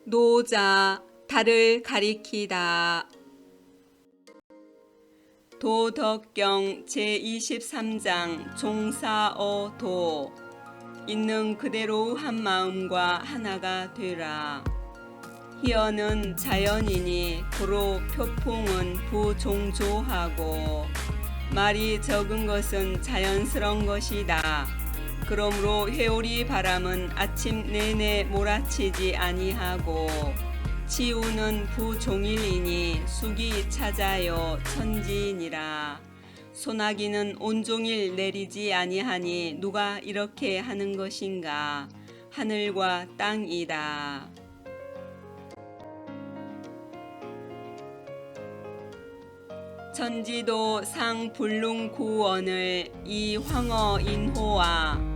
노자, 달을 가리키다. 도덕경 제23장 종사어도. 있는 그대로 한 마음과 하나가 되라. 희언은 자연이니 고로 표풍은 부종조하고. 말이 적은 것은 자연스러운 것이다. 그러므로 회오리 바람은 아침 내내 몰아치지 아니하고, 치우는 부종일이니 숙이 찾아요 천지니라. 소나기는 온종일 내리지 아니하니 누가 이렇게 하는 것인가. 하늘과 땅이다. 천지도 상불능구원을 이 황허인호와.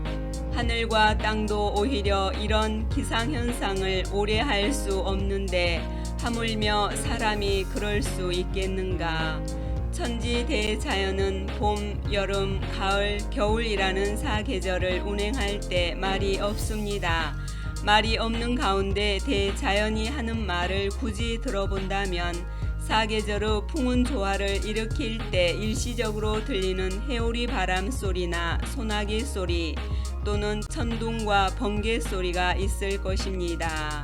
하늘과 땅도 오히려 이런 기상현상을 오래 할 수 없는데 하물며 사람이 그럴 수 있겠는가. 천지 대자연은 봄, 여름, 가을, 겨울이라는 사계절을 운행할 때 말이 없습니다. 말이 없는 가운데 대자연이 하는 말을 굳이 들어본다면 사계절의 풍운조화를 일으킬 때 일시적으로 들리는 회오리 바람 소리나 소나기 소리 또는 천둥과 번개 소리가 있을 것입니다.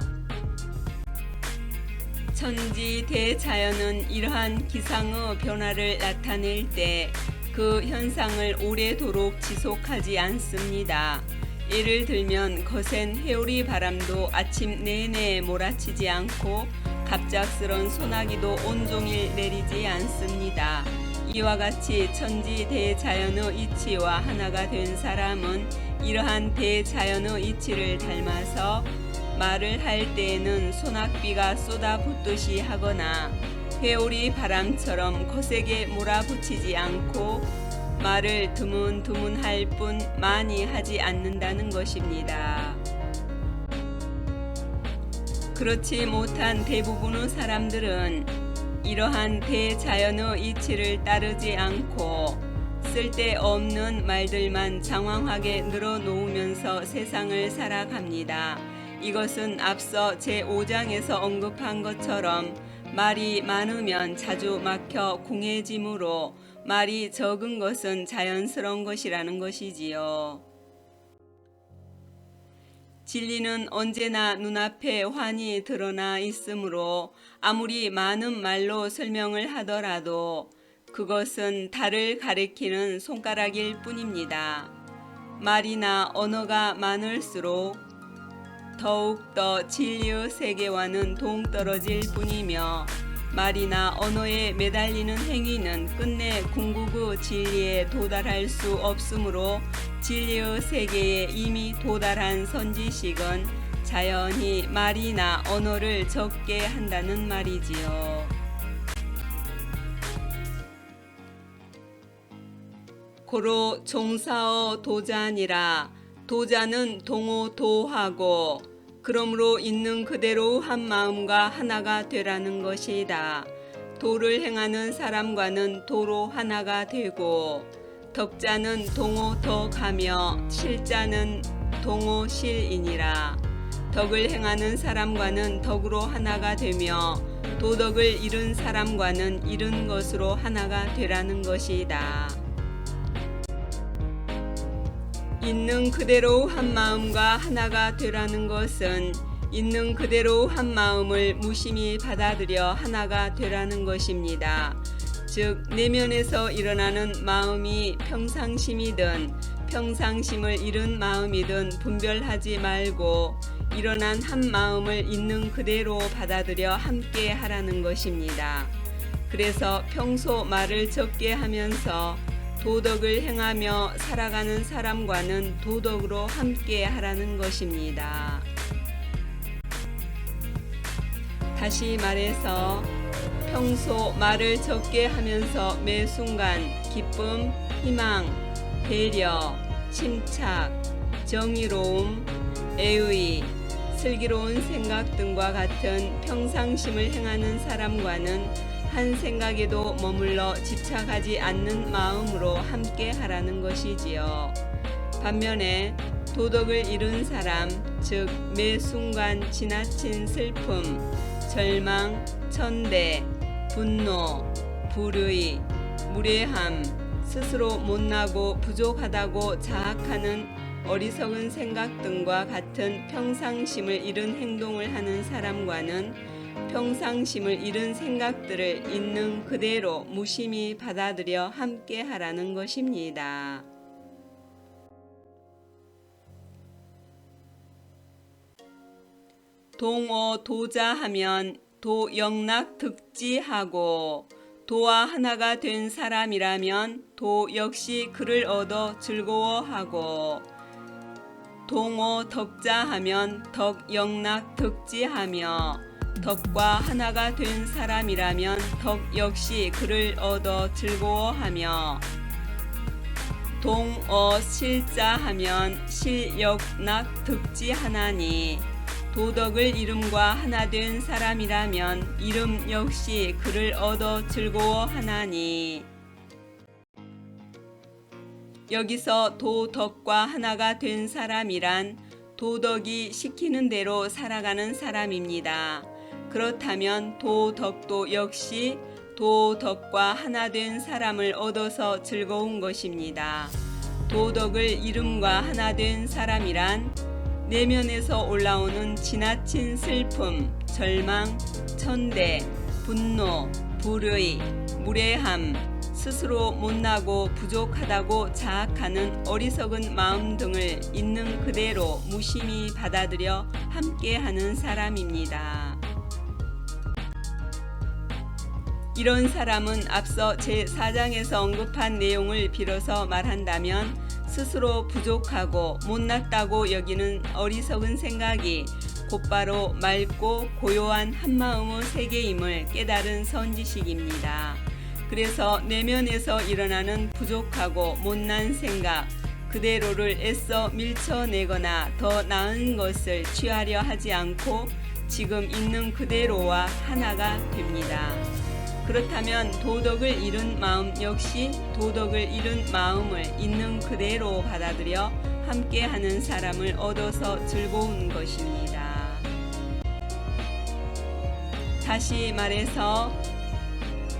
천지 대자연은 이러한 기상의 변화를 나타낼 때 그 현상을 오래도록 지속하지 않습니다. 예를 들면 거센 회오리 바람도 아침 내내 몰아치지 않고 갑작스런 소나기도 온종일 내리지 않습니다. 이와 같이 천지 대자연의 이치와 하나가 된 사람은 이러한 대자연의 이치를 닮아서 말을 할 때에는 소낙비가 쏟아붓듯이 하거나 회오리 바람처럼 거세게 몰아붙이지 않고 말을 드문드문 할 뿐 많이 하지 않는다는 것입니다. 그렇지 못한 대부분의 사람들은 이러한 대자연의 이치를 따르지 않고 쓸데없는 말들만 장황하게 늘어놓으면서 세상을 살아갑니다. 이것은 앞서 제5장에서 언급한 것처럼 말이 많으면 자주 막혀 궁해지므로 말이 적은 것은 자연스러운 것이라는 것이지요. 진리는 언제나 눈앞에 환히 드러나 있으므로 아무리 많은 말로 설명을 하더라도 그것은 달을 가리키는 손가락일 뿐입니다. 말이나 언어가 많을수록 더욱더 진리의 세계와는 동떨어질 뿐이며 말이나 언어에 매달리는 행위는 끝내 궁극의 진리에 도달할 수 없으므로 진리의 세계에 이미 도달한 선지식은 자연히 말이나 언어를 적게 한다는 말이지요. 고로 종사어 도자니라. 도자는 동호도하고 그러므로 있는 그대로 한 마음과 하나가 되라는 것이다. 도를 행하는 사람과는 도로 하나가 되고 덕자는 동호덕하며 실자는 동호실이니라. 덕을 행하는 사람과는 덕으로 하나가 되며 도덕을 이룬 사람과는 이룬 것으로 하나가 되라는 것이다. 있는 그대로 한 마음과 하나가 되라는 것은 있는 그대로 한 마음을 무심히 받아들여 하나가 되라는 것입니다. 즉 내면에서 일어나는 마음이 평상심이든 평상심을 잃은 마음이든 분별하지 말고 일어난 한 마음을 있는 그대로 받아들여 함께 하라는 것입니다. 그래서 평소 말을 적게 하면서 도덕을 행하며 살아가는 사람과는 도덕으로 함께 하라는 것입니다. 다시 말해서 평소 말을 적게 하면서 매 순간 기쁨, 희망, 배려, 침착, 정의로움, 애의, 슬기로운 생각 등과 같은 평상심을 행하는 사람과는 한 생각에도 머물러 집착하지 않는 마음으로 함께 하라는 것이지요. 반면에 도덕을 잃은 사람, 즉 매 순간 지나친 슬픔, 절망, 천대, 분노, 불의, 무례함, 스스로 못나고 부족하다고 자학하는 어리석은 생각 등과 같은 평상심을 잃은 행동을 하는 사람과는 평상심을 잃은 생각들을 있는 그대로 무심히 받아들여 함께 하라는 것입니다. 동어 도자하면 도영락득지하고 도와 하나가 된 사람이라면 도 역시 그를 얻어 즐거워하고 동어 덕자하면 덕영락득지하며 덕과 하나가 된 사람이라면 덕 역시 그를 얻어 즐거워하며 동어 실자하면 실역락득지하나니 도덕을 이름과 하나 된 사람이라면 이름 역시 그를 얻어 즐거워하나니. 여기서 도덕과 하나가 된 사람이란 도덕이 시키는 대로 살아가는 사람입니다. 그렇다면 도덕도 역시 도덕과 하나 된 사람을 얻어서 즐거운 것입니다. 도덕을 이름과 하나 된 사람이란 내면에서 올라오는 지나친 슬픔, 절망, 천대, 분노, 불의, 무례함, 스스로 못나고 부족하다고 자학하는 어리석은 마음 등을 있는 그대로 무심히 받아들여 함께하는 사람입니다. 이런 사람은 앞서 제4장에서 언급한 내용을 빌어서 말한다면 스스로 부족하고 못났다고 여기는 어리석은 생각이 곧바로 맑고 고요한 한마음의 세계임을 깨달은 선지식입니다. 그래서 내면에서 일어나는 부족하고 못난 생각 그대로를 애써 밀쳐내거나 더 나은 것을 취하려 하지 않고 지금 있는 그대로와 하나가 됩니다. 그렇다면 도덕을 잃은 마음 역시 도덕을 잃은 마음을 있는 그대로 받아들여 함께하는 사람을 얻어서 즐거운 것입니다. 다시 말해서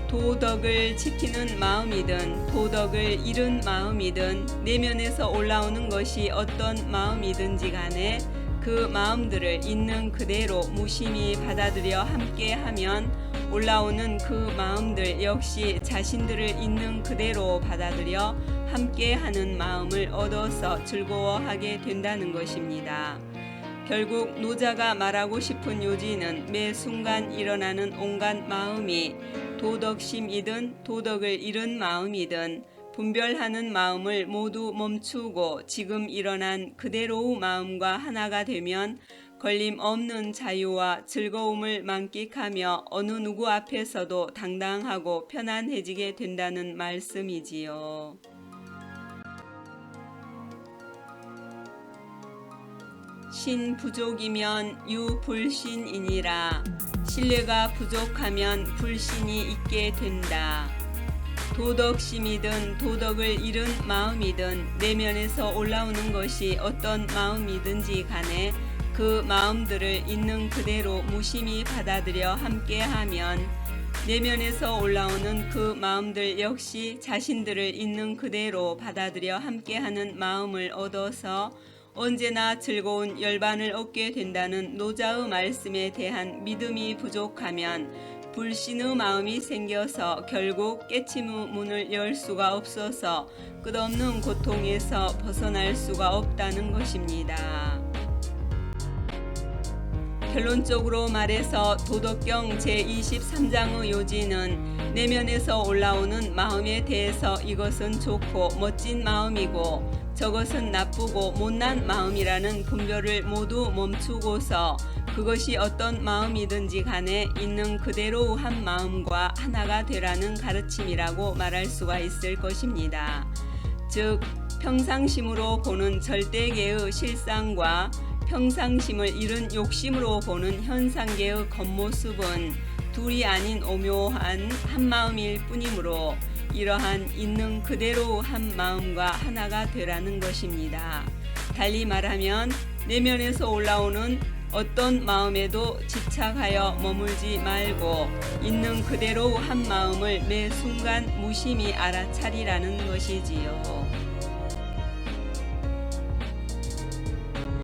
도덕을 지키는 마음이든 도덕을 잃은 마음이든 내면에서 올라오는 것이 어떤 마음이든지 간에 그 마음들을 있는 그대로 무심히 받아들여 함께하면 올라오는 그 마음들 역시 자신들을 있는 그대로 받아들여 함께하는 마음을 얻어서 즐거워하게 된다는 것입니다. 결국 노자가 말하고 싶은 요지는 매 순간 일어나는 온갖 마음이 도덕심이든 도덕을 잃은 마음이든 분별하는 마음을 모두 멈추고 지금 일어난 그대로의 마음과 하나가 되면 걸림없는 자유와 즐거움을 만끽하며 어느 누구 앞에서도 당당하고 편안해지게 된다는 말씀이지요. 신부족이면 유불신이니라. 신뢰가 부족하면 불신이 있게 된다. 도덕심이든 도덕을 잃은 마음이든 내면에서 올라오는 것이 어떤 마음이든지 간에 그 마음들을 있는 그대로 무심히 받아들여 함께하면 내면에서 올라오는 그 마음들 역시 자신들을 있는 그대로 받아들여 함께하는 마음을 얻어서 언제나 즐거운 열반을 얻게 된다는 노자의 말씀에 대한 믿음이 부족하면 불신의 마음이 생겨서 결국 깨침의 문을 열 수가 없어서 끝없는 고통에서 벗어날 수가 없다는 것입니다. 결론적으로 말해서 도덕경 제23장의 요지는 내면에서 올라오는 마음에 대해서 이것은 좋고 멋진 마음이고 저것은 나쁘고 못난 마음이라는 분별을 모두 멈추고서 그것이 어떤 마음이든지 간에 있는 그대로 한 마음과 하나가 되라는 가르침이라고 말할 수가 있을 것입니다. 즉 평상심으로 보는 절대계의 실상과 평상심을 잃은 욕심으로 보는 현상계의 겉모습은 둘이 아닌 오묘한 한 마음일 뿐이므로 이러한 있는 그대로 한 마음과 하나가 되라는 것입니다. 달리 말하면 내면에서 올라오는 어떤 마음에도 집착하여 머물지 말고 있는 그대로 한 마음을 매 순간 무심히 알아차리라는 것이지요.